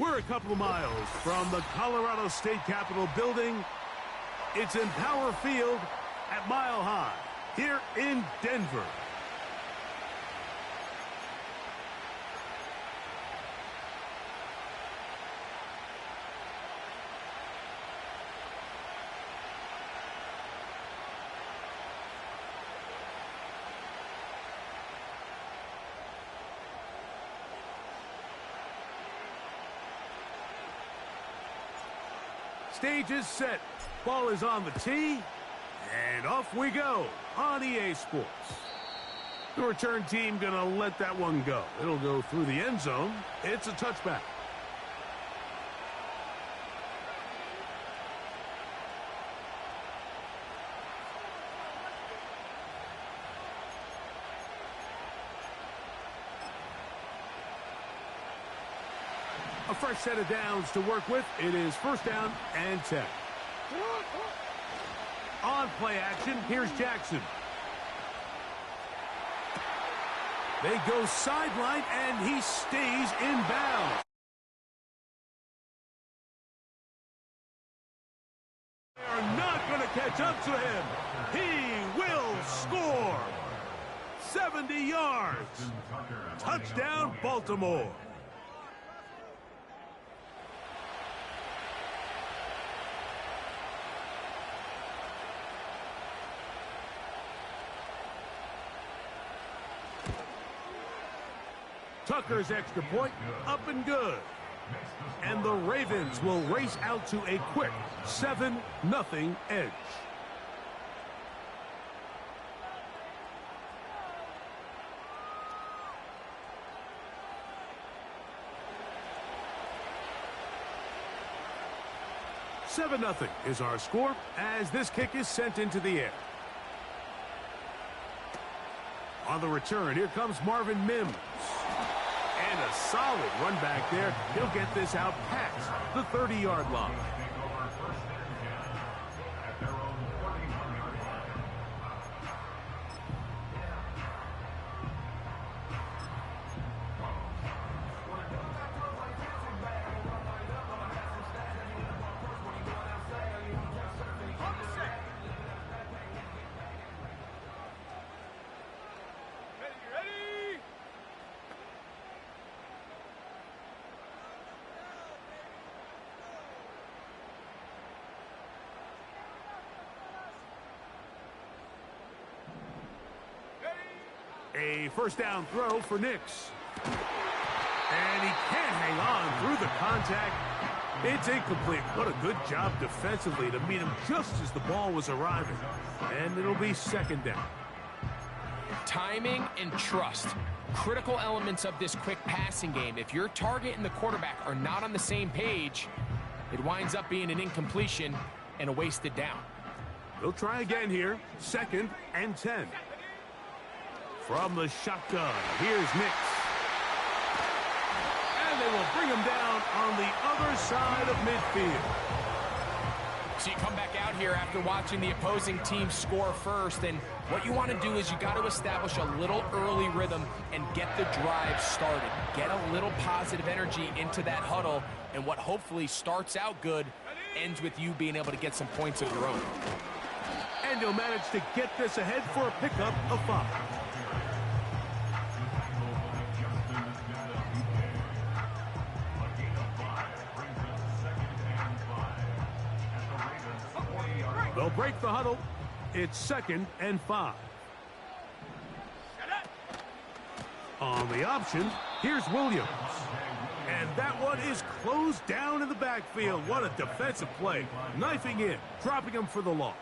We're a couple of miles from the Colorado State Capitol building. It's in Power Field at Mile High here in Denver. Stage is set. Ball is on the tee. And off we go on EA Sports. The return team going to let that one go. It'll go through the end zone. It's a touchback. A fresh set of downs to work with. It is first down and 10. On play action, here's Jackson. They go sideline, and he stays in bounds. They are not going to catch up to him. He will score. 70 yards. Touchdown, Baltimore. Tucker's extra point, up and good. And the Ravens will race out to a quick 7-0 edge. $7-0 is our score as this kick is sent into the air. On the return, here comes Marvin Mims. And a solid run back there. He'll get this out past the 30-yard line. A first down throw for Nix. And he can't hang on through the contact. It's incomplete. What a good job defensively to meet him just as the ball was arriving. And it'll be second down. Timing and trust. Critical elements of this quick passing game. If your target and the quarterback are not on the same page, it winds up being an incompletion and a wasted down. They'll try again here. Second and 10. From the shotgun, here's Nix. And they will bring him down on the other side of midfield. So you come back out here after watching the opposing team score first, and what you want to do is you got to establish a little early rhythm and get the drive started. Get a little positive energy into that huddle, and what hopefully starts out good ends with you being able to get some points of your own. And he'll manage to get this ahead for a pickup of 5. They'll break the huddle. It's second and 5. On the option, here's Williams. And that one is closed down in the backfield. What a defensive play. Knifing in, dropping him for the loss.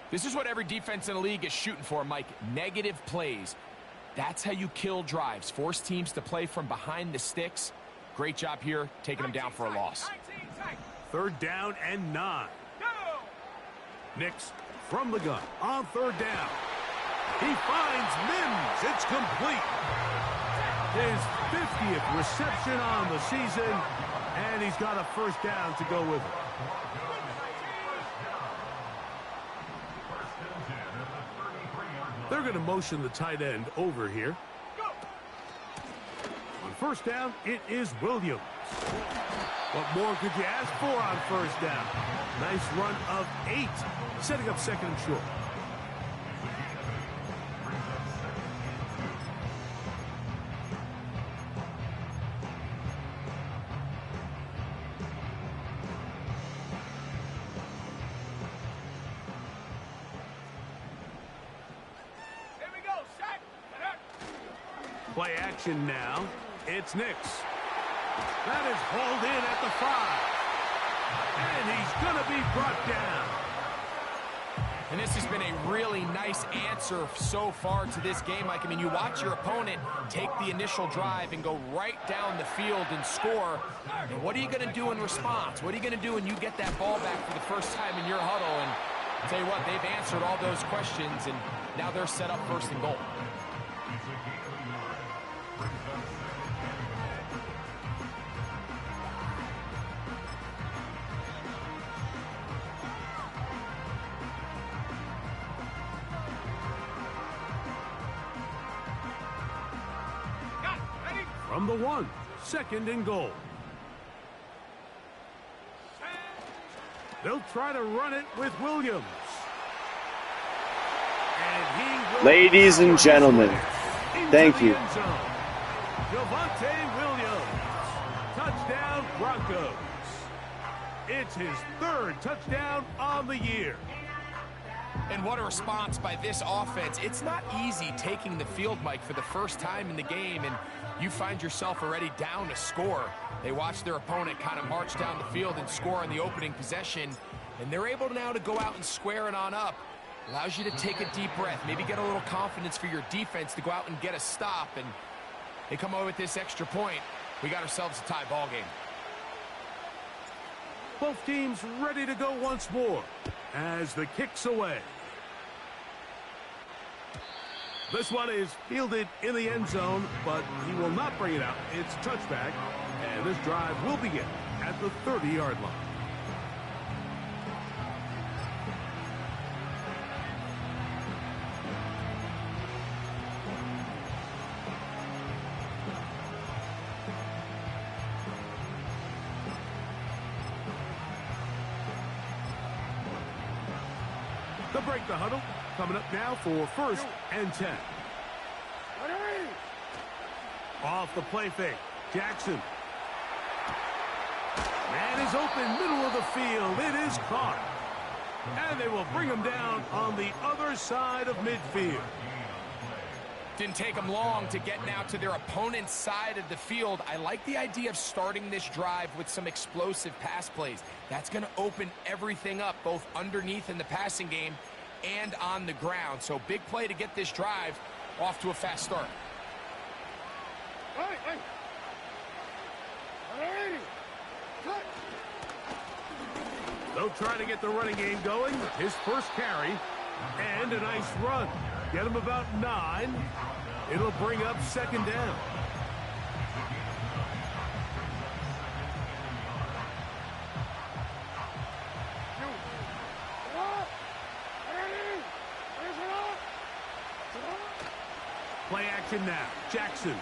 This is what every defense in the league is shooting for, Mike. Negative plays. That's how you kill drives. Force teams to play from behind the sticks. Great job here, taking them down for a loss. Third down and 9. Nix from the gun on third down. He finds Mims. It's complete. His 50th reception on the season, and he's got a first down to go with it. They're going to motion the tight end over here. On first down, it is Williams. What more could you ask for on first down? Nice run of 8, setting up second and short. Play action now. It's Nix. That is hauled in at the 5. And he's going to be brought down. And this has been a really nice answer so far to this game, Mike. I mean, you watch your opponent take the initial drive and go right down the field and score. And what are you going to do in response? What are you going to do when you get that ball back for the first time in your huddle? And I'll tell you what, they've answered all those questions, and now they're set up first and goal. From the 1, second and goal. They'll try to run it with Williams. And he will. Ladies and gentlemen, thank you. Javonte Williams, touchdown Broncos. It's his 3rd touchdown on the year. And what a response by this offense. It's not easy taking the field, Mike, for the first time in the game, and you find yourself already down a score. They watch their opponent kind of march down the field and score on the opening possession, and they're able now to go out and square it on up. Allows you to take a deep breath, maybe get a little confidence for your defense to go out and get a stop, and they come away with this extra point. We got ourselves a tie ball game. Both teams ready to go once more as the kick's away. This one is fielded in the end zone, but he will not bring it out. It's touchback, and this drive will begin at the 30-yard line. To break the huddle, coming up now for 1st and 10. Off the play fake, Jackson. Man is open, middle of the field. It is caught. And they will bring him down on the other side of midfield. Didn't take them long to get now to their opponent's side of the field. I like the idea of starting this drive with some explosive pass plays. That's going to open everything up, both underneath in the passing game and on the ground. So big play to get this drive off to a fast start. They'll try to get the running game going. His first carry and a nice run. Get him about 9. It'll bring up 2nd down. Play action now. Jackson.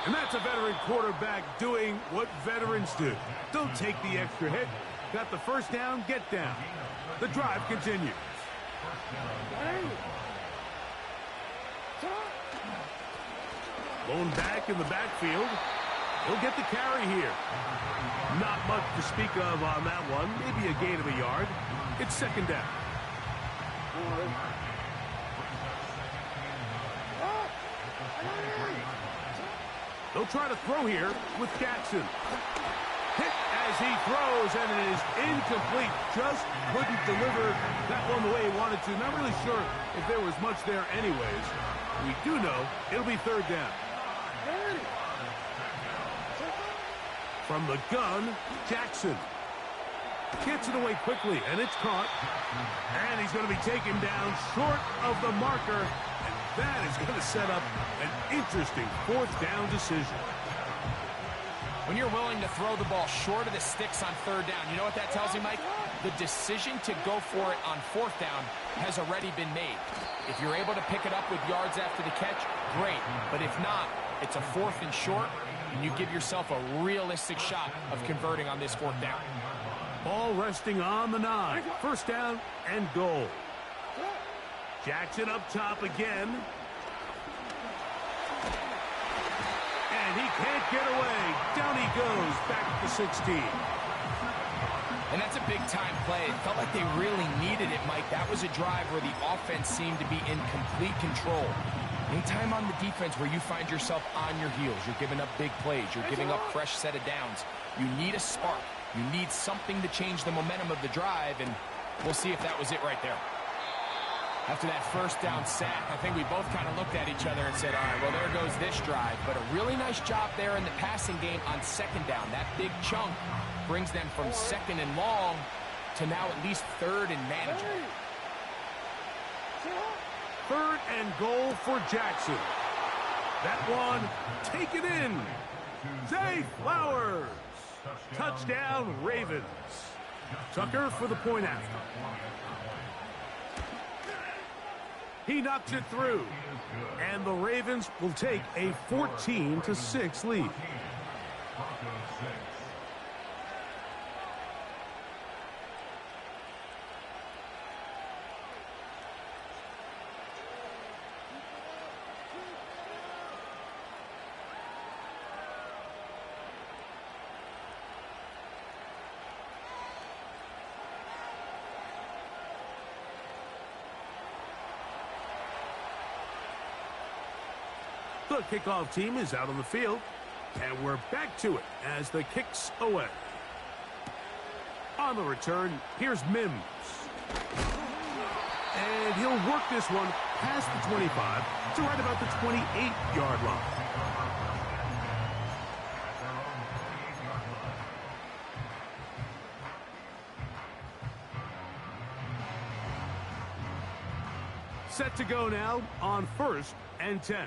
And that's a veteran quarterback doing what veterans do. Don't take the extra hit. Got the first down, get down. The drive continues. Blown back in the backfield. He'll get the carry here. Not much to speak of on that one. Maybe a gain of a yard. It's 2nd down. They'll try to throw here with Jackson. Hit as he throws, and it is incomplete. Just couldn't deliver that one the way he wanted to. Not really sure if there was much there anyways. We do know it'll be 3rd down. From the gun, Jackson. Gets it away quickly, and it's caught. And he's going to be taken down short of the marker. That is going to set up an interesting 4th down decision. When you're willing to throw the ball short of the sticks on 3rd down, you know what that tells you, Mike? The decision to go for it on 4th down has already been made. If you're able to pick it up with yards after the catch, great. But if not, it's a 4th and short. and you give yourself a realistic shot of converting on this 4th down. Ball resting on the 9. First down and goal. Jackson up top again. And he can't get away. Down he goes, back to 16. And that's a big-time play. It felt like they really needed it, Mike. That was a drive where the offense seemed to be in complete control. Anytime on the defense where you find yourself on your heels, you're giving up big plays, you're giving up fresh set of downs, you need a spark. You need something to change the momentum of the drive, and we'll see if that was it right there. After that first down sack, I think we both kind of looked at each other and said, all right, well, there goes this drive. But a really nice job there in the passing game on 2nd down. That big chunk brings them from 2nd and long to now at least 3rd and manageable. 3rd and goal for Jackson. That one taken in. Zay Flowers. Touchdown, Ravens. Tucker for the point after. He knocks it through. And the Ravens will take a 14-6 lead. The kickoff team is out on the field, and we're back to it as the kick's away. On the return, here's Mims. And he'll work this one past the 25 to right about the 28-yard line. Set to go now on 1st and 10.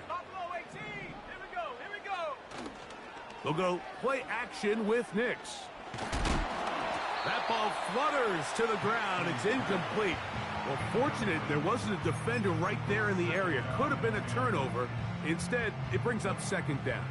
They'll go play action with Nix. That ball flutters to the ground. It's incomplete. Well, fortunate there wasn't a defender right there in the area. Could have been a turnover. Instead, it brings up 2nd down.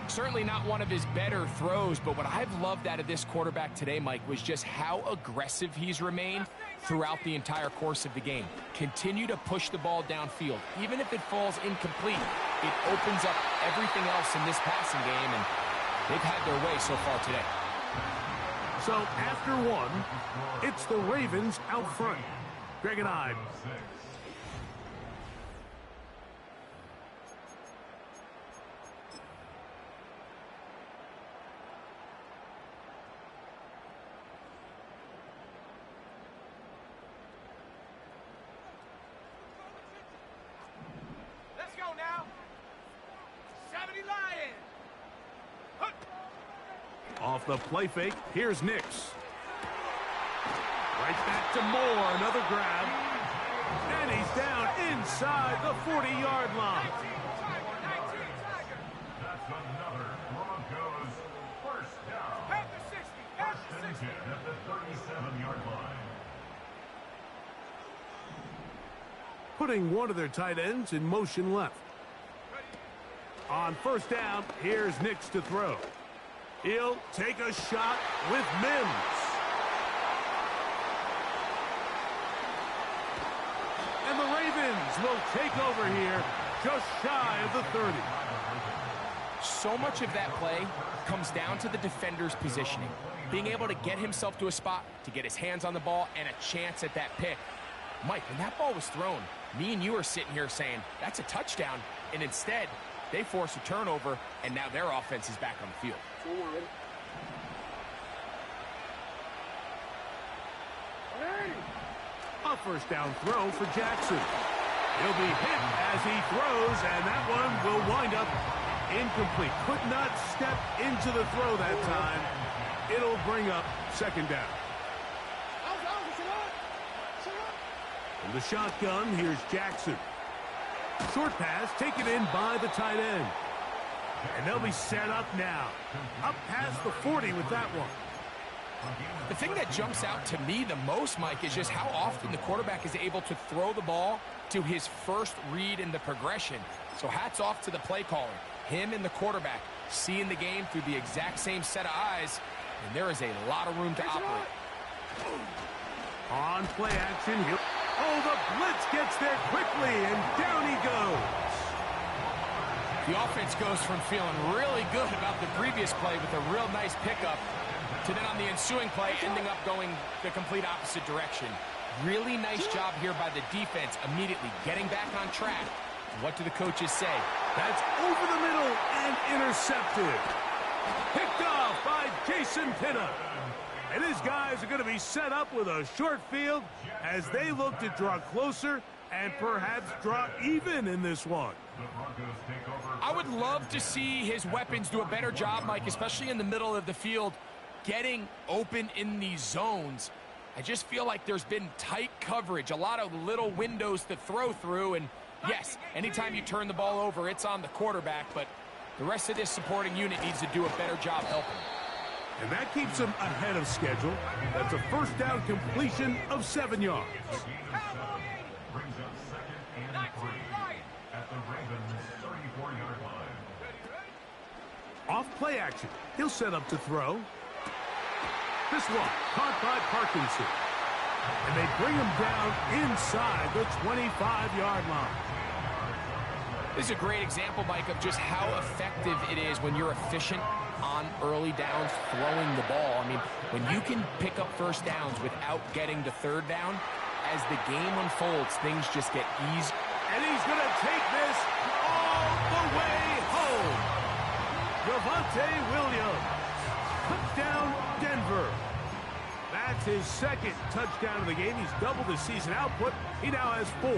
Certainly not one of his better throws, but what I've loved out of this quarterback today, Mike, was just how aggressive he's remained throughout the entire course of the game. Continue to push the ball downfield. Even if it falls incomplete, it opens up everything else in this passing game, and they've had their way so far today. So after one, it's the Ravens out front. Greg and I. Let's go now. 70 Lions. Off the play fake, here's Nix. Right back to Moore, another grab. And he's down inside the 40-yard line. 19, Tiger. That's another Broncos first down. At the 60, at the 60. At the 37-yard line. Putting one of their tight ends in motion left. On 1st down, here's Nix to throw. He'll take a shot with Mims. And the Ravens will take over here just shy of the 30. So much of that play comes down to the defender's positioning. Being able to get himself to a spot, to get his hands on the ball, and a chance at that pick. Mike, when that ball was thrown, me and you are sitting here saying, that's a touchdown. And instead, they force a turnover, and now their offense is back on the field. A 1st down throw for Jackson. He'll be hit as he throws, and that one will wind up incomplete. Could not step into the throw that time. It'll bring up 2nd down. From the shotgun, here's Jackson. Short pass taken in by the tight end. And they'll be set up now. Up past the 40 with that one. The thing that jumps out to me the most, Mike, is just how often the quarterback is able to throw the ball to his first read in the progression. So hats off to the play caller. Him and the quarterback seeing the game through the exact same set of eyes, and there is a lot of room to operate. On play action, oh, the blitz gets there quickly, and down he goes. The offense goes from feeling really good about the previous play with a real nice pickup to then on the ensuing play ending up going the complete opposite direction. Really nice job here by the defense immediately getting back on track. What do the coaches say? That's over the middle and intercepted. Picked off by Jason Pinna. And his guys are going to be set up with a short field as they look to draw closer and perhaps draw even in this one. I would love to see his weapons do a better job, Mike, especially in the middle of the field, getting open in these zones. I just feel like there's been tight coverage, a lot of little windows to throw through, and yes, anytime you turn the ball over, it's on the quarterback, but the rest of this supporting unit needs to do a better job helping. And that keeps them ahead of schedule. That's a first down completion of 7 yards. Brings up 2nd and 3 at the Ravens' 34-yard line. Off play action. He'll set up to throw. This one caught by Parkinson. And they bring him down inside the 25-yard line. This is a great example, Mike, of just how effective it is when you're efficient on early downs throwing the ball. I mean, when you can pick up first downs without getting to third down, as the game unfolds, things just get easier. And he's going to take this all the way home. Javonte Williams. Touchdown, Denver. That's his second touchdown of the game. He's doubled his season output. He now has 4.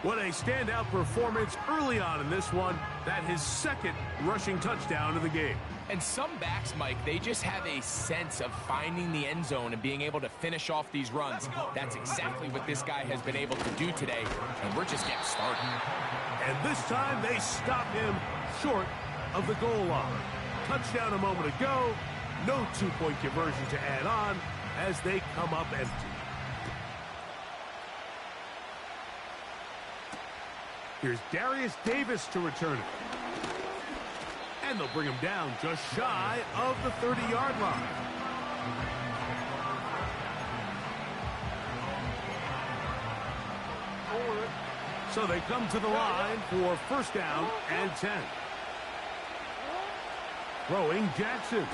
What a standout performance early on in this one. That his second rushing touchdown of the game. And some backs, Mike, they just have a sense of finding the end zone and being able to finish off these runs. That's exactly what this guy has been able to do today, and we're just getting started. And this time they stop him short of the goal line. Touchdown a moment ago. No two-point conversion to add on as they come up empty. Here's Darius Davis to return it. And they'll bring him down just shy of the 30-yard line. So they come to the line for first down and 10. Throwing Jackson.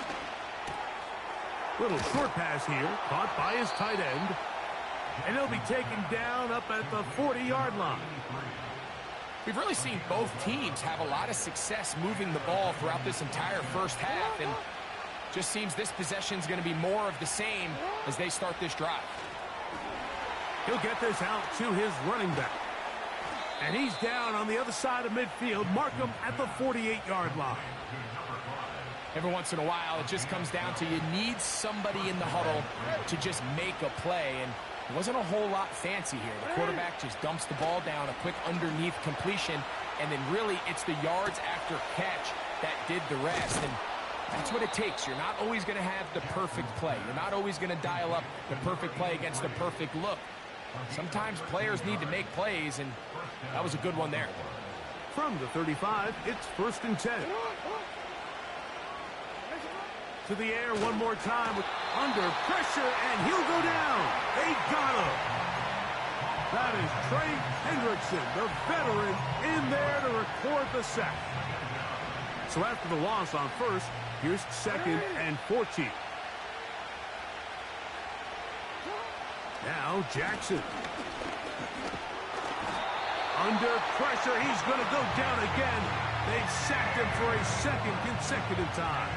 Little short pass here, caught by his tight end. And he'll be taken down up at the 40-yard line. We've really seen both teams have a lot of success moving the ball throughout this entire first half, and just seems this possession is going to be more of the same as they start this drive. He'll get this out to his running back. And he's down on the other side of midfield. Mark him at the 48-yard line. Every once in a while, it just comes down to you need somebody in the huddle to just make a play, and it wasn't a whole lot fancy here. The quarterback just dumps the ball down, a quick underneath completion, and then really it's the yards after catch that did the rest. And that's what it takes. You're not always going to have the perfect play. You're not always going to dial up the perfect play against the perfect look. Sometimes players need to make plays, and that was a good one there. From the 35, it's first and 10. To the air one more time with under pressure, and he'll go down. They got him. That is Trey Hendrickson, the veteran, in there to record the sack. So after the loss on first, here's second and 14. Now Jackson. Under pressure, he's going to go down again. They've sacked him for a second consecutive time.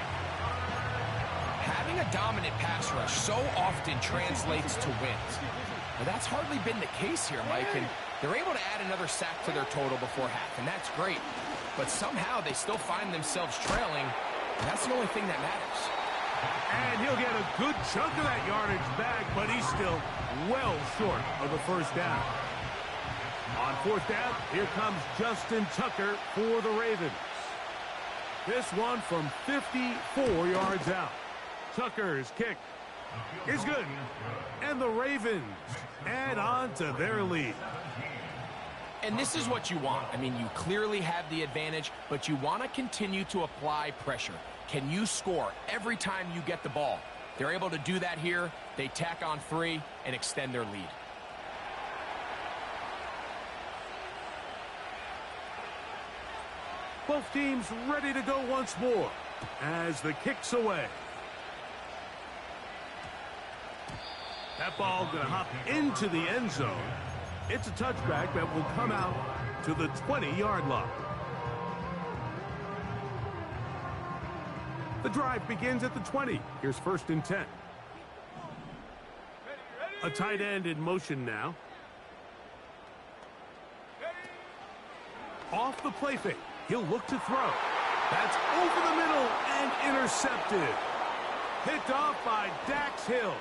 Having a dominant pass rush so often translates to wins. Now, that's hardly been the case here, Mike, and they're able to add another sack to their total before half, and that's great. But somehow they still find themselves trailing, and that's the only thing that matters. And he'll get a good chunk of that yardage back, but he's still well short of the first down. On fourth down, here comes Justin Tucker for the Ravens. This one from 54 yards out. Tucker's kick is good. And the Ravens add on to their lead. And this is what you want. I mean, you clearly have the advantage, but you want to continue to apply pressure. Can you score every time you get the ball? They're able to do that here. They tack on 3 and extend their lead. Both teams ready to go once more as the kick's away. That ball going to hop into the end zone. It's a touchback that will come out to the 20-yard line. The drive begins at the 20. Here's 1st and 10. A tight end in motion now. Off the play fake. He'll look to throw. That's over the middle and intercepted. Picked off by Dax Hill.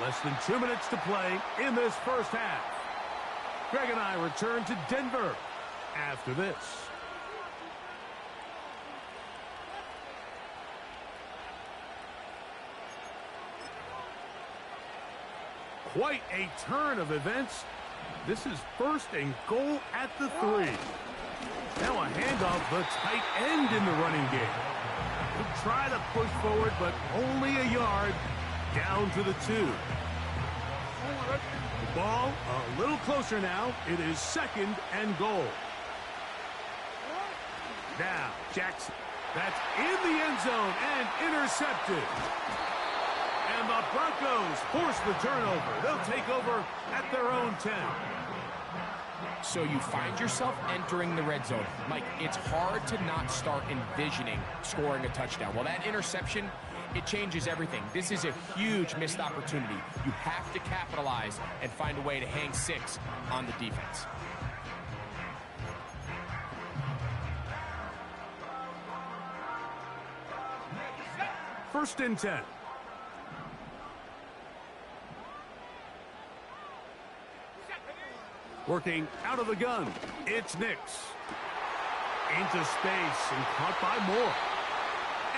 Less than 2 minutes to play in this first half. Greg and I return to Denver after this. Quite a turn of events. This is 1st and goal at the 3. Now a handoff, the tight end in the running game. He'll try to push forward, but only a yard down to the 2. The ball a little closer now. It is 2nd and goal. Now Jackson. That's in the end zone and intercepted. And the Broncos force the turnover. They'll take over at their own 10. So you find yourself entering the red zone. Mike, it's hard to not start envisioning scoring a touchdown. Well, that interception, it changes everything. This is a huge missed opportunity. You have to capitalize and find a way to hang 6 on the defense. First and 10. Working out of the gun, it's Nix. Into space and caught by Moore.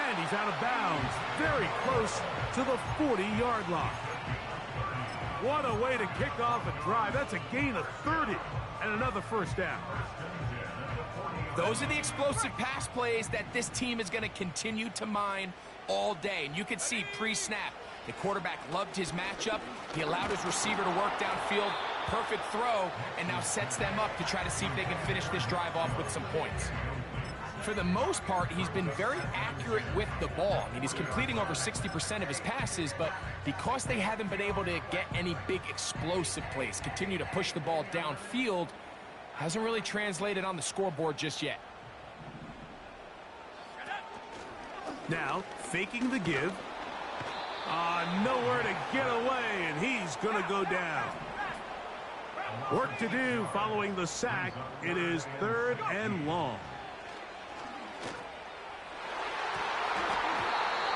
And he's out of bounds, very close to the 40-yard line. What a way to kick off a drive. That's a gain of 30 and another first down. Those are the explosive pass plays that this team is going to continue to mine all day. And you can see pre-snap, the quarterback loved his matchup. He allowed his receiver to work downfield. Perfect throw, and now sets them up to try to see if they can finish this drive off with some points. For the most part, he's been very accurate with the ball. I mean, he's completing over 60% of his passes, but because they haven't been able to get any big explosive plays, continue to push the ball downfield, hasn't really translated on the scoreboard just yet. Now, faking the give. Nowhere to get away, and he's going to go down. Work to do following the sack. It is 3rd and long.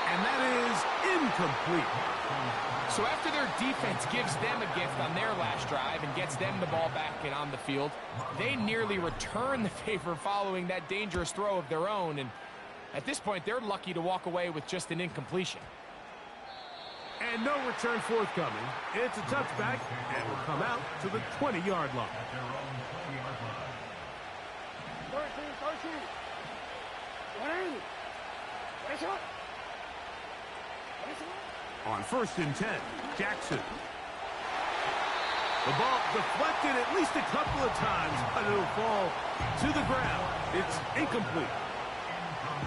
And that is incomplete. So after their defense gives them a gift on their last drive and gets them the ball back and on the field, they nearly return the favor following that dangerous throw of their own. And at this point, they're lucky to walk away with just an incompletion. And no return forthcoming. It's a touchback and will come out to the 20-yard line. On 1st and 10, Jackson. The ball deflected at least a couple of times, but it'll fall to the ground. It's incomplete.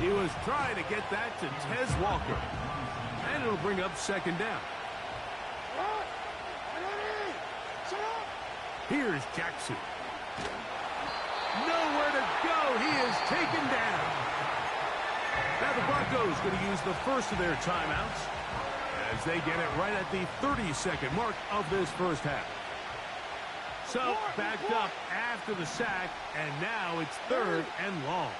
He was trying to get that to Tez Walker. And it'll bring up 2nd down. Here's Jackson. Nowhere to go. He is taken down. Now the Broncos going to use the first of their timeouts as they get it right at the 30-second mark of this first half. So backed up after the sack, and now it's 3rd and long.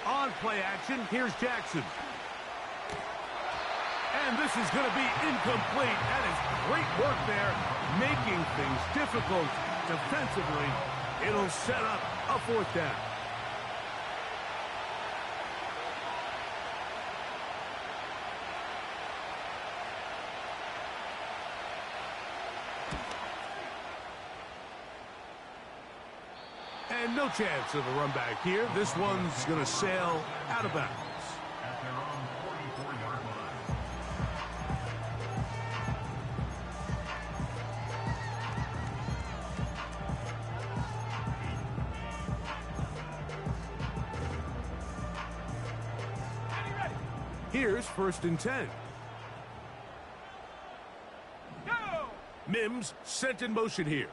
On play action, here's Jackson. And this is going to be incomplete. That is great work there, making things difficult defensively. It'll set up a 4th down. And no chance of a run back here. This one's going to sail out of bounds. At their own 44-yard line. Here's 1st and 10. Go! Mims sent in motion here.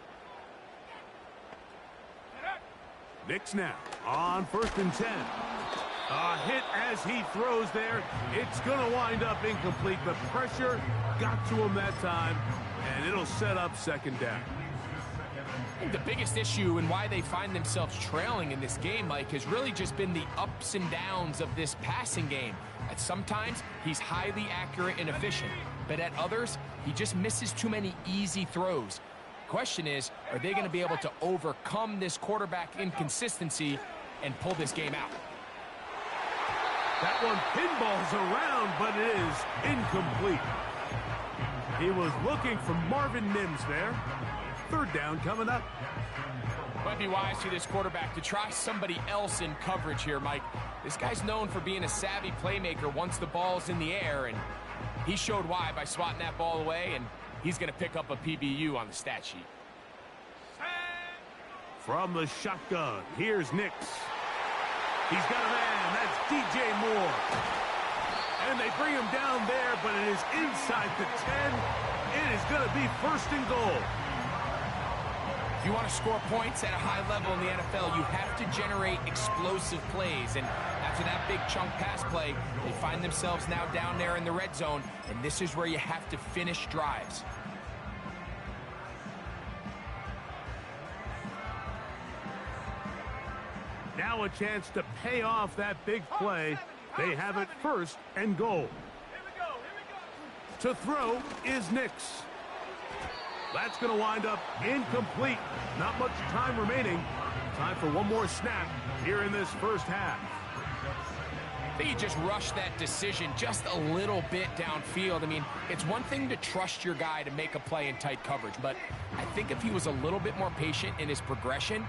Nix now on 1st and 10. A hit as he throws there. It's going to wind up incomplete. The pressure got to him that time, and it'll set up 2nd down. I think the biggest issue and why they find themselves trailing in this game, Mike, has really just been the ups and downs of this passing game. At sometimes, he's highly accurate and efficient, but at others, he just misses too many easy throws. Question is, are they going to be able to overcome this quarterback inconsistency and pull this game out? That one pinballs around, but it is incomplete. He was looking for Marvin Mims there. 3rd down coming up. Might be wise for this quarterback to try somebody else in coverage here, Mike. This guy's known for being a savvy playmaker once the ball's in the air, and he showed why by swatting that ball away, and he's going to pick up a PBU on the stat sheet. From the shotgun, here's Nix. He's got a man. That's DJ Moore. And they bring him down there, but it is inside the 10. It is going to be 1st and goal. If you want to score points at a high level in the NFL, you have to generate explosive plays. And after that big chunk pass play, they find themselves now down there in the red zone. And this is where you have to finish drives. Now a chance to pay off that big play. They have it 1st and goal. To throw is Nix. That's going to wind up incomplete. Not much time remaining. Time for one more snap here in this 1st half. I think he just rushed that decision just a little bit downfield. I mean, it's one thing to trust your guy to make a play in tight coverage, but I think if he was a little bit more patient in his progression,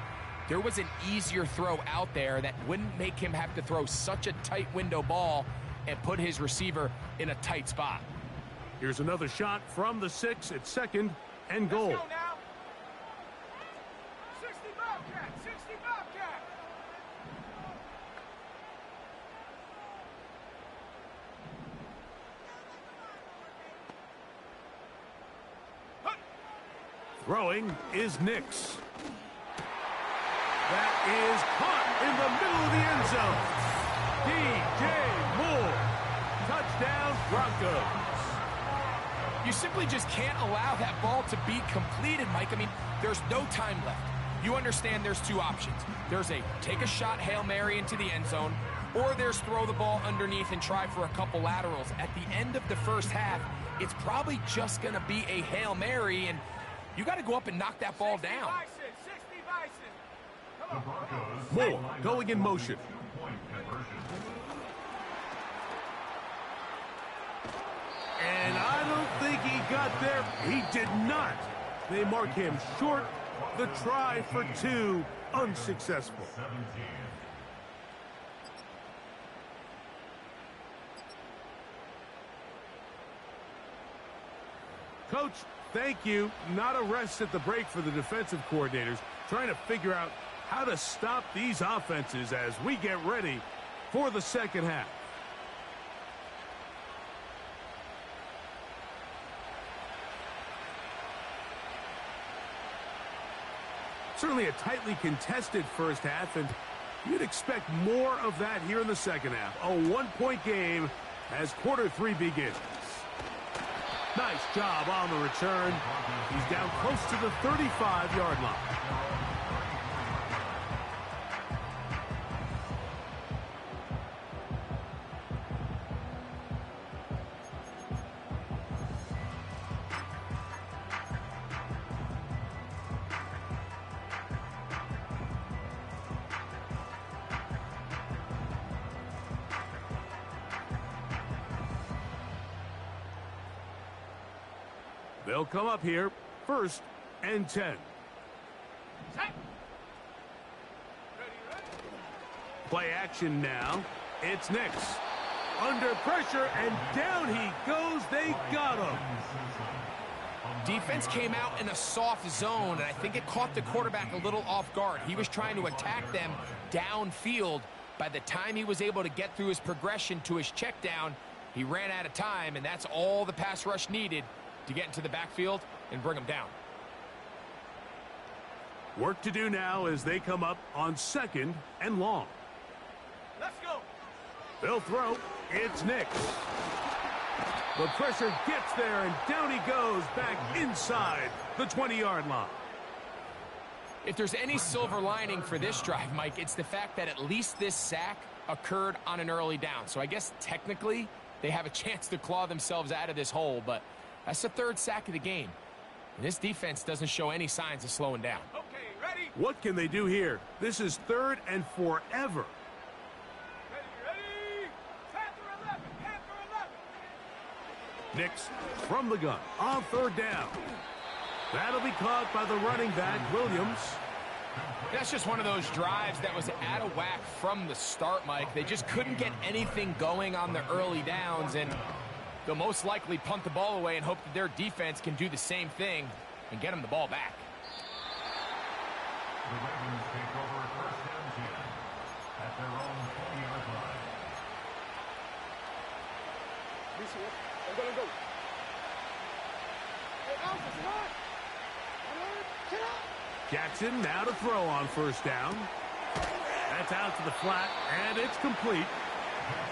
there was an easier throw out there that wouldn't make him have to throw such a tight window ball and put his receiver in a tight spot. Here's another shot from the 6 at 2nd and goal. Let's go now. 60 Bobcat, 60 Bobcat. Throwing is Nix. That is caught in the middle of the end zone. DJ Moore. Touchdown, Broncos. You simply just can't allow that ball to be completed, Mike. I mean, there's no time left. You understand there's 2 options. There's a take a shot Hail Mary into the end zone, or there's throw the ball underneath and try for a couple laterals. At the end of the 1st half, it's probably just going to be a Hail Mary, and you got to go up and knock that ball down. 60 Bison. The Broncos. Moore going in motion. Two-point conversion. And I don't think he got there. He did not. They mark him short. The try for 2, unsuccessful. 17. Coach, thank you. Not a rest at the break for the defensive coordinators, trying to figure out how to stop these offenses as we get ready for the 2nd half. Certainly a tightly contested 1st half, and you'd expect more of that here in the 2nd half. A 1-point game as quarter 3 begins. Nice job on the return. He's down close to the 35-yard line. They'll come up here, 1st and 10. Set. Play action now. It's Nix. Under pressure, and down he goes. They got him. Defense came out in a soft zone, and I think it caught the quarterback a little off guard. He was trying to attack them downfield. By the time he was able to get through his progression to his check down, he ran out of time, and that's all the pass rush needed to get into the backfield and bring him down. Work to do now as they come up on 2nd and long. Let's go. They'll throw. It's Nix. The pressure gets there, and down he goes back inside the 20-yard line. If there's any silver lining for this drive, Mike, it's the fact that at least this sack occurred on an early down. So I guess technically they have a chance to claw themselves out of this hole, but that's the 3rd sack of the game. And this defense doesn't show any signs of slowing down. Okay, ready? What can they do here? This is 3rd and forever. Ready? Panther 11, Panther 11. Nix from the gun on 3rd down. That'll be caught by the running back, Williams. That's just one of those drives that was out of whack from the start, Mike. They just couldn't get anything going on the early downs, and they'll most likely punt the ball away and hope that their defense can do the same thing and get them the ball back. The Ravens take over 1st and 10 at their own 20-yard line. I'm gonna go. Hey, Alpha, come on. Get up. Jackson now to throw on 1st down. That's out to the flat, and it's complete.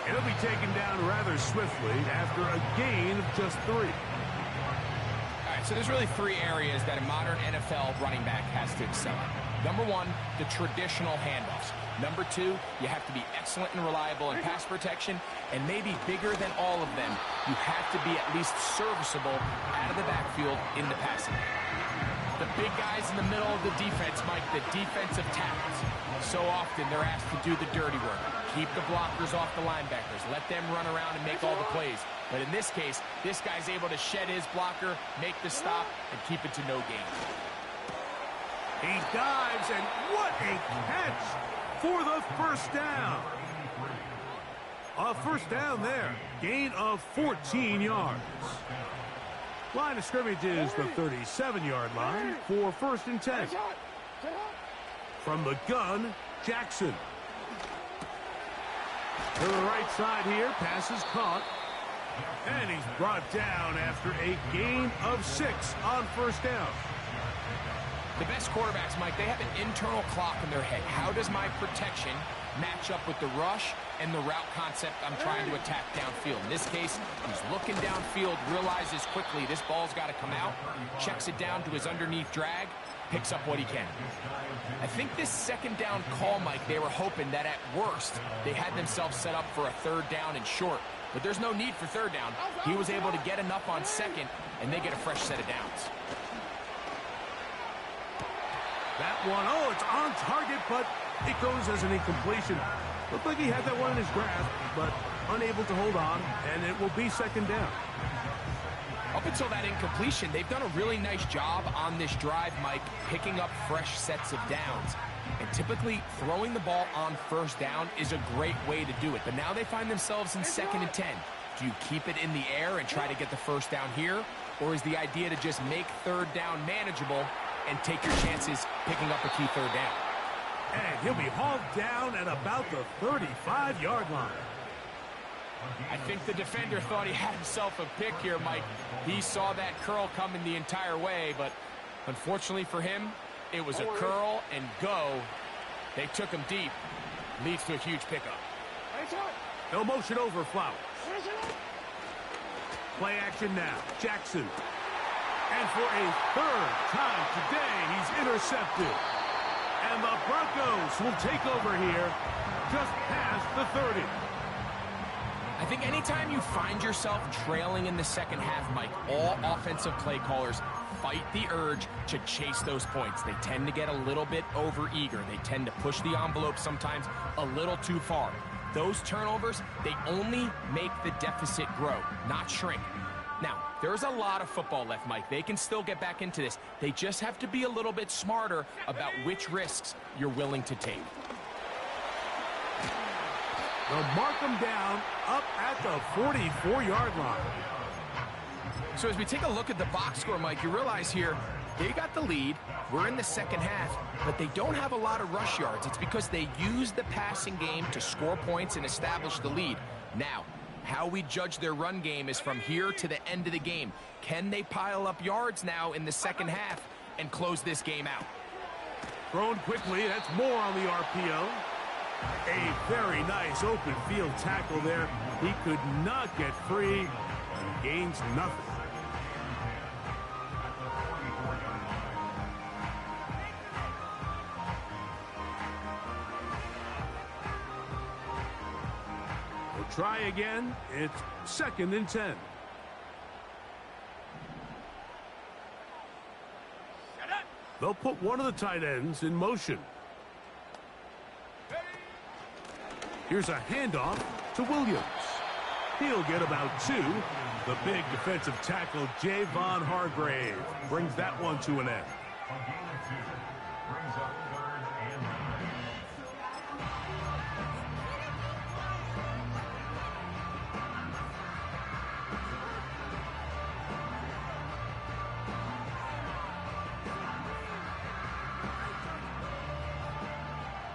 It'll be taken down rather swiftly after a gain of just 3. All right, so there's really 3 areas that a modern NFL running back has to excel at. Number 1, the traditional handoffs. Number 2, you have to be excellent and reliable in pass protection, and maybe bigger than all of them, you have to be at least serviceable out of the backfield in the passing game. The big guys in the middle of the defense, Mike, the defensive tackles. So often they're asked to do the dirty work. Keep the blockers off the linebackers. Let them run around and make all the plays. But in this case, this guy's able to shed his blocker, make the stop, and keep it to no gain. He dives, and what a catch for the 1st down. A 1st down there. Gain of 14 yards. Line of scrimmage is the 37-yard line for 1st and 10. From the gun, Jackson. To the right side here, pass is caught. And he's brought down after a gain of 6 on 1st down. The best quarterbacks, Mike, they have an internal clock in their head. How does my protection match up with the rush and the route concept I'm trying to attack downfield? In this case, he's looking downfield, realizes quickly this ball's got to come out, checks it down to his underneath drag, picks up what he can. I think this 2nd down call, Mike, they were hoping that at worst they had themselves set up for a 3rd down and short. But there's no need for 3rd down. He was able to get enough on 2nd, and they get a fresh set of downs. That one, oh, it's on target, but it goes as an incompletion. Looked like he had that one in his grasp, but unable to hold on, and it will be 2nd down. Up until that incompletion, they've done a really nice job on this drive, Mike, picking up fresh sets of downs. And typically, throwing the ball on 1st down is a great way to do it. But now they find themselves in 2nd and 10. Do you keep it in the air and try to get the 1st down here? Or is the idea to just make 3rd down manageable and take your chances picking up a key 3rd down? And he'll be hauled down at about the 35-yard line. I think the defender thought he had himself a pick here, Mike. He saw that curl coming the entire way, but unfortunately for him, it was a curl and go. They took him deep. Leads to a huge pickup. No motion over Flowers. Play action now. Jackson. And for a 3rd time today, he's intercepted. And the Broncos will take over here just past the 30. I think anytime you find yourself trailing in the 2nd half, Mike, all offensive play callers fight the urge to chase those points. They tend to get a little bit overeager. They tend to push the envelope sometimes a little too far. Those turnovers, they only make the deficit grow, not shrink. Now, there's a lot of football left, Mike. They can still get back into this. They just have to be a little bit smarter about which risks you're willing to take. They'll mark them down up at the 44-yard line. So as we take a look at the box score, Mike, you realize here they got the lead. We're in the second half, but they don't have a lot of rush yards. It's because they use the passing game to score points and establish the lead. Now, how we judge their run game is from here to the end of the game. Can they pile up yards now in the second half and close this game out? Thrown quickly, that's more on the RPO. A very nice open field tackle there. He could not get free. He gains nothing. We'll try again. It's 2nd and 10. They'll put one of the tight ends in motion. Here's a handoff to Williams. He'll get about 2. The big defensive tackle, Javon Hargrave, brings that one to an end. A gain of 2. Brings up 3rd and 9.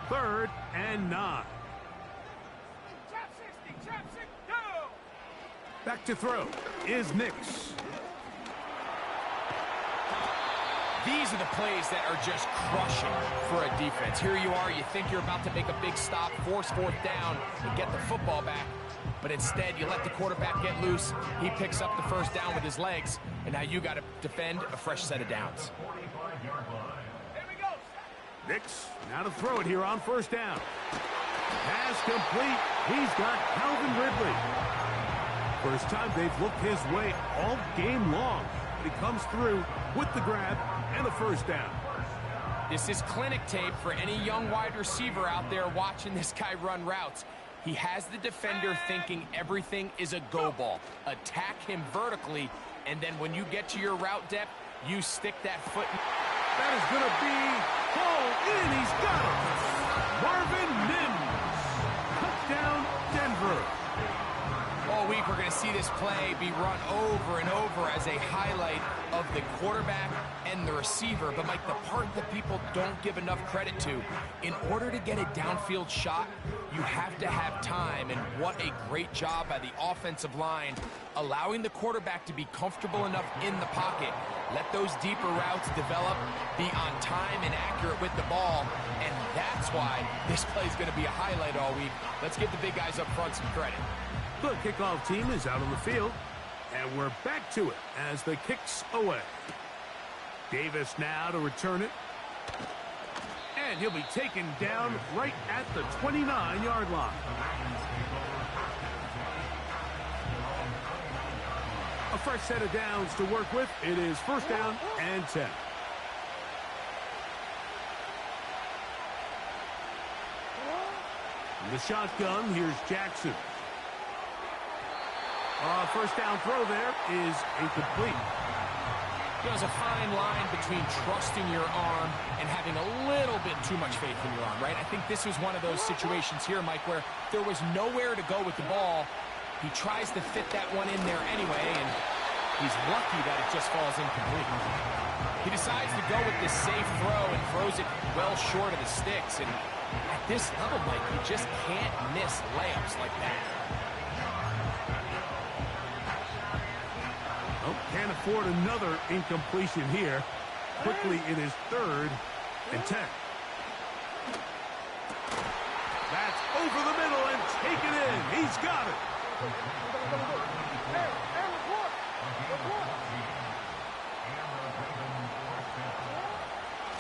Third and 9. Back to throw is Nix. These are the plays that are just crushing for a defense. Here you are, you think you're about to make a big stop, force 4th down, and get the football back. But instead, you let the quarterback get loose. He picks up the 1st down with his legs, and now you got to defend a fresh set of downs. 45-yard line. Here we go. Nix, now to throw it here on 1st down. Pass complete. He's got Calvin Ridley. First time they've looked his way all game long. But he comes through with the grab and a 1st down. This is clinic tape for any young wide receiver out there watching this guy run routes. He has the defender thinking everything is a go ball. Attack him vertically, and then when you get to your route depth, you stick that foot. That is going to be hauled in. He's got it. Marvin Mims. Touchdown, Denver. All week we're going to see this play be run over and over as a highlight of the quarterback and the receiver. But, Mike, the part that people don't give enough credit to, in order to get a downfield shot, you have to have time. And what a great job by the offensive line, allowing the quarterback to be comfortable enough in the pocket. Let those deeper routes develop, be on time and accurate with the ball. And that's why this play is going to be a highlight all week. Let's give the big guys up front some credit. The kickoff team is out on the field, and we're back to it as the kick's away. Davis now to return it. And he'll be taken down right at the 29-yard line. A fresh set of downs to work with. It is 1st down and 10. In the shotgun, here's Jackson. 1st down throw there is incomplete. There's a fine line between trusting your arm and having a little bit too much faith in your arm, right? I think this was one of those situations here, Mike, where there was nowhere to go with the ball. He tries to fit that one in there anyway, and he's lucky that it just falls incomplete. He decides to go with this safe throw and throws it well short of the sticks. And at this level, Mike, you just can't miss layups like that. Oh, can't afford another incompletion here. Quickly, it is 3rd and 10. That's over the middle and taken in. He's got it.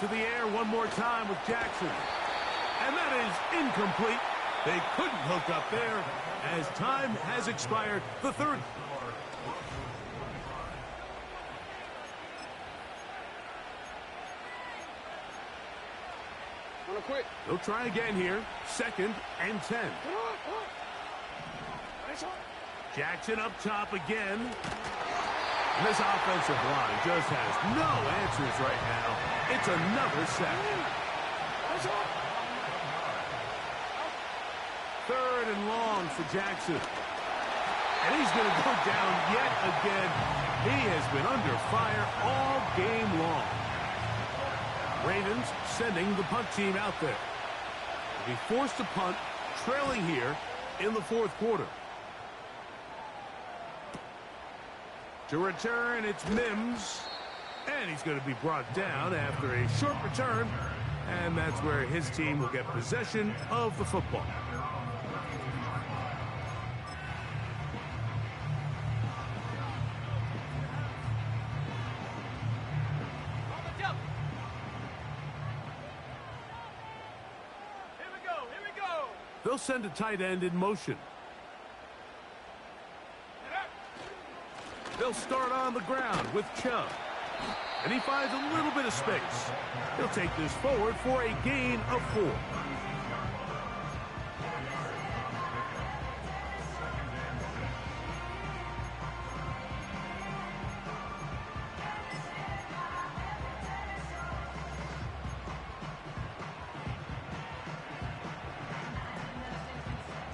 To the air one more time with Jackson. And that is incomplete. They couldn't hook up there as time has expired. The 3rd. They'll try again here. 2nd and 10. Jackson up top again. And this offensive line just has no answers right now. It's another sack. 3rd and long. for Jackson. And he's going to go down yet again. He has been under fire all game long. Ravens sending the punt team out there. They'll be forced to punt, trailing here in the fourth quarter. To return, it's Mims. And he's going to be brought down after a short return. And that's where his team will get possession of the football. They'll send a tight end in motion. They'll start on the ground with Chubb. And he finds a little bit of space. He'll take this forward for a gain of 4.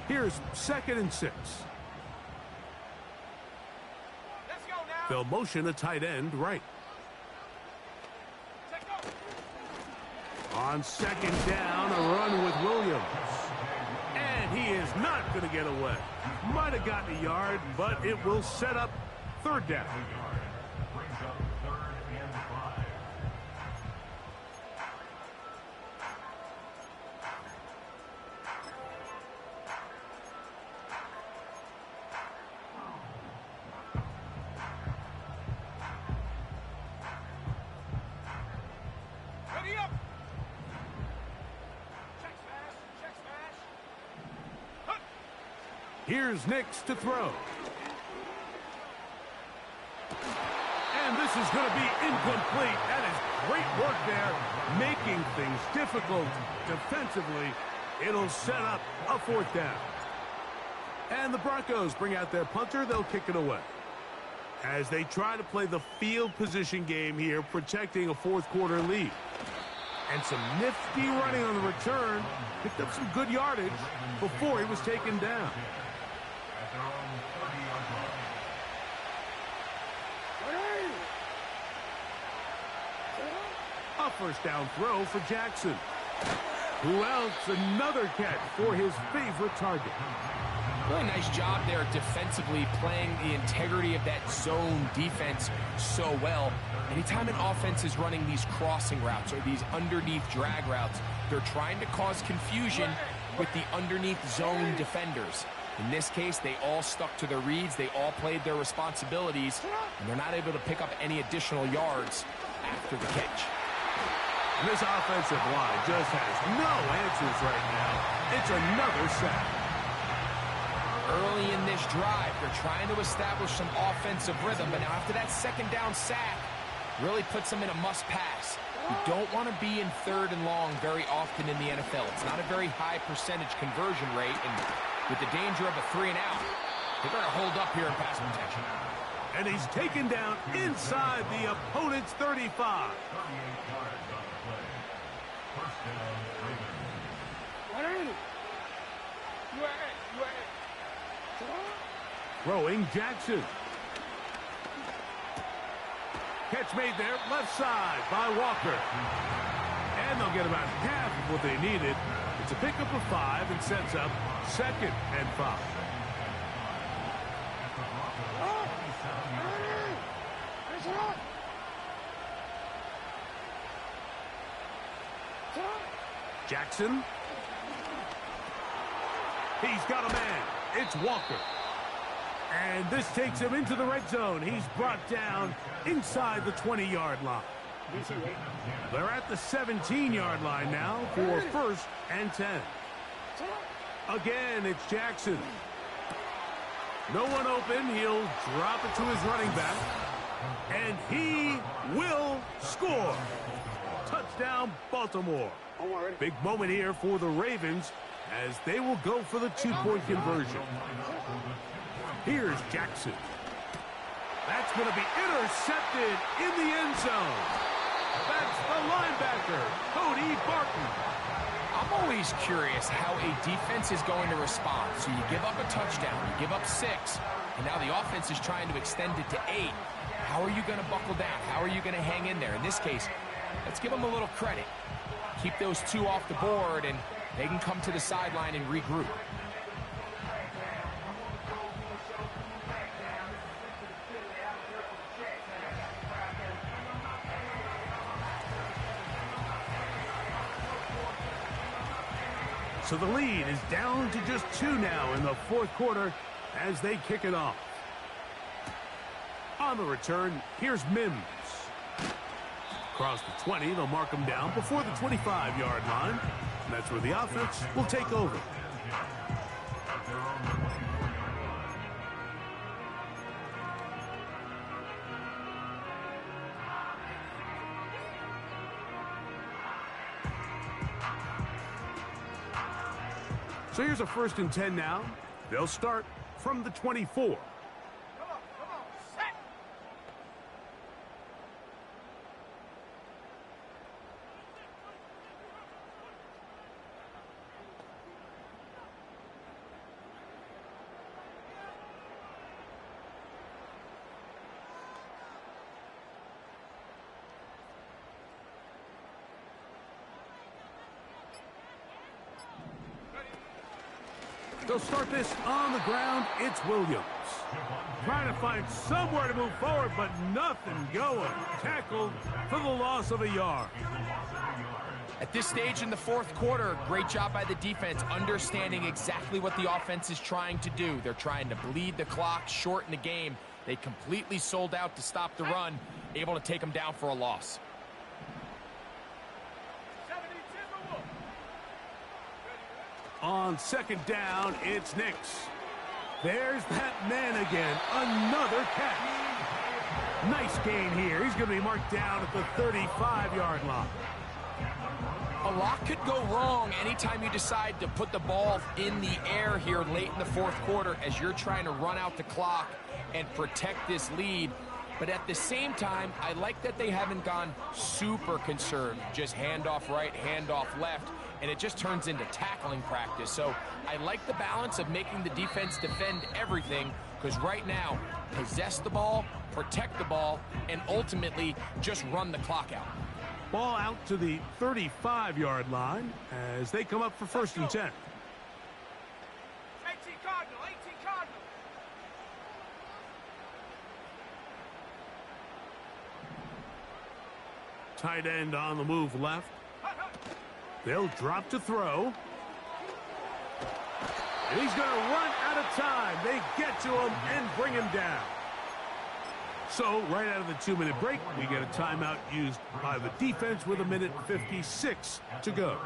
Here's 2nd and 6. Let's go now. They'll motion a tight end right. On 2nd down, a run with Williams. And he is not going to get away. Might have gotten a yard, but it will set up 3rd down. Brings up 3rd and 5. Ready up. Check smash. Check smash. Hunt. Here's Nix to throw. And this is going to be incomplete. That is great work there, making things difficult defensively. It'll set up a 4th down. And the Broncos bring out their punter. They'll kick it away. As they try to play the field position game here, protecting a 4th quarter lead. And some nifty running on the return. Picked up some good yardage before he was taken down. At their own 30-yard line. A 1st down throw for Jackson. Who else? Another catch for his favorite target. Really nice job there defensively, playing the integrity of that zone defense so well. Anytime an offense is running these crossing routes or these underneath drag routes, they're trying to cause confusion with the underneath zone defenders. In this case, they all stuck to their reads, they all played their responsibilities, and they're not able to pick up any additional yards after the catch. And this offensive line just has no answers right now. It's another sack. Early in this drive, they're trying to establish some offensive rhythm, but now after that 2nd down sack, really puts them in a must-pass. You don't want to be in 3rd and long very often in the NFL. It's not a very high percentage conversion rate, and with the danger of a 3 and out, they better hold up here in pass protection. And he's taken down inside the opponent's 35. 38 yards on the play. 1st down, Ravens. Throwing Jackson. Catch made there, left side by Walker. And they'll get about half of what they needed. It's a pickup of 5 and sets up 2nd and 5. Jackson. He's got a man. It's Walker. And this takes him into the red zone. He's brought down inside the 20-yard line. They're at the 17-yard line now for 1st and 10. Again, it's Jackson. No one open. He'll drop it to his running back. And he will score. Touchdown, Baltimore. Big moment here for the Ravens as they will go for the 2-point conversion. Here's Jackson. That's going to be intercepted in the end zone. That's the linebacker, Cody Barton. I'm always curious how a defense is going to respond. So you give up a touchdown, you give up 6, and now the offense is trying to extend it to 8. How are you going to buckle down? How are you going to hang in there? In this case, let's give them a little credit. Keep those 2 off the board, and they can come to the sideline and regroup. So the lead is down to just 2 now in the fourth quarter as they kick it off. On the return, here's Mims. Across the 20, they'll mark him down before the 25-yard line. And that's where the offense will take over. So here's a 1st and 10 now. They'll start from the 24. They'll start this on the ground. It's Williams. Trying to find somewhere to move forward, but nothing going. Tackled for the loss of a yard. At this stage in the fourth quarter, great job by the defense, understanding exactly what the offense is trying to do. They're trying to bleed the clock, shorten the game. They completely sold out to stop the run, able to take them down for a loss. On 2nd down, it's Nix. There's that man again. Another catch. Nice gain here. He's going to be marked down at the 35-yard line. A lot could go wrong anytime you decide to put the ball in the air here late in the fourth quarter as you're trying to run out the clock and protect this lead. But at the same time, I like that they haven't gone super conserved. Just handoff right, handoff left, and it just turns into tackling practice. So I like the balance of making the defense defend everything, because right now, possess the ball, protect the ball, and ultimately just run the clock out. Ball out to the 35-yard line as they come up for 1st and 10. 18 Cardinal, 18 Cardinal. Tight end on the move left. They'll drop to throw. And he's going to run out of time. They get to him and bring him down. So, right out of the 2-minute break, we get a timeout used by the defense with 1:56 to go.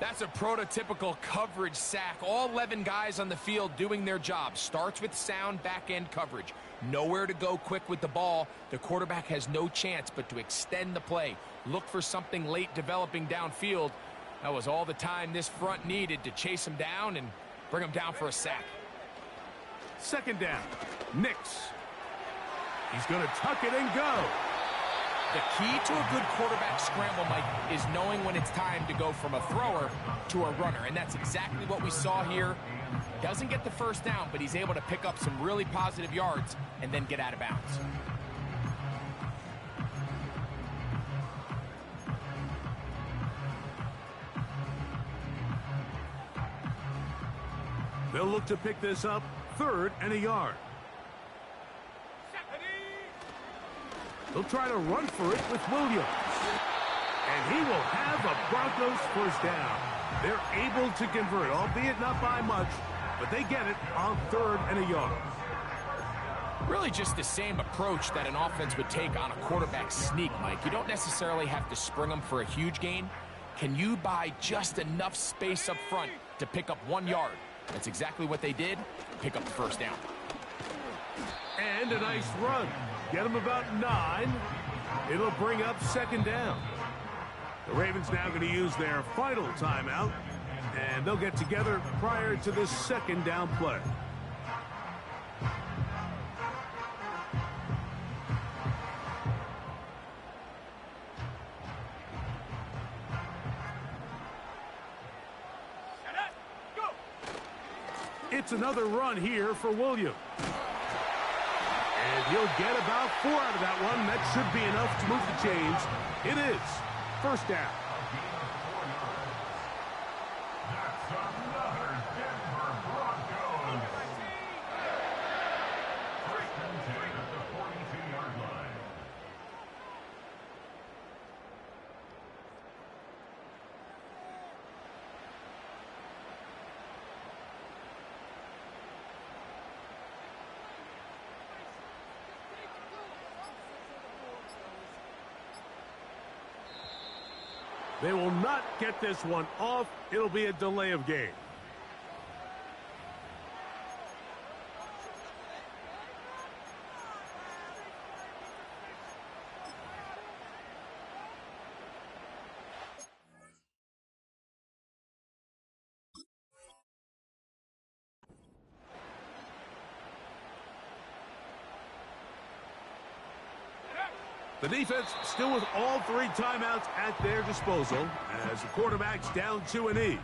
That's a prototypical coverage sack. All 11 guys on the field doing their job. Starts with sound back-end coverage. Nowhere to go quick with the ball. The quarterback has no chance but to extend the play. Look for something late developing downfield. That was all the time this front needed to chase him down and bring him down for a sack. 2nd down. Nix. He's going to tuck it and go. The key to a good quarterback scramble, Mike, is knowing when it's time to go from a thrower to a runner. And that's exactly what we saw here. Doesn't get the 1st down, but he's able to pick up some really positive yards and then get out of bounds. They'll look to pick this up 3rd and a yard. They'll try to run for it with Williams. And he will have a Broncos 1st down. They're able to convert, albeit not by much, but they get it on 3rd and a yard. Really just the same approach that an offense would take on a quarterback sneak, Mike. You don't necessarily have to spring them for a huge gain. Can you buy just enough space up front to pick up 1 yard? That's exactly what they did. Pick up the 1st down. And a nice run. Get them about 9. It'll bring up 2nd down. The Ravens now going to use their final timeout, and they'll get together prior to this 2nd down play. It's another run here for Williams. And he'll get about 4 out of that one. That should be enough to move the chains. It is first down. That's another Denver Broncos. First and 10 at the 42-yard line. They will not get this one off. It'll be a delay of game. The defense still with all 3 timeouts at their disposal as the quarterback's down to an knee.